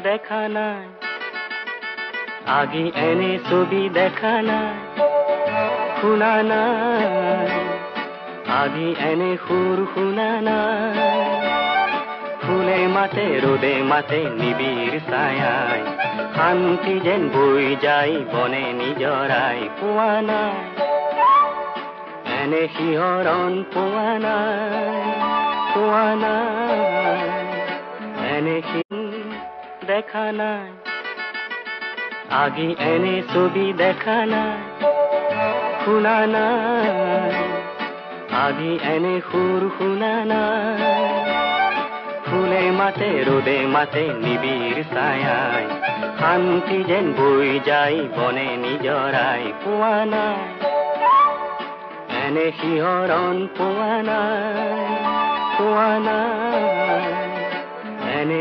দেখা নাই আগি এনে ছবি দেখা নাই শুনা নাই আগি এনে সুৰ শুনা নাই ফুলে মাতে ৰ'দে মাতে নিবিড় ছায়াই শান্তি যেন বৈ যায় বনে নিজৰাই পোৱা নাই এনে শিহৰণ পোৱা নাই এনে দেখা নাই আগি এনে ছবি দেখা নাই শুনা নাই আগি এনে সুৰ শুনা নাই ফুলে মাতে ৰ'দে মাতে নিবিড় ছায়াই শান্তি যেন বৈ যায় বনে নিজৰাই পোৱা নাই এনে শিহৰণ পোৱা নাই এনে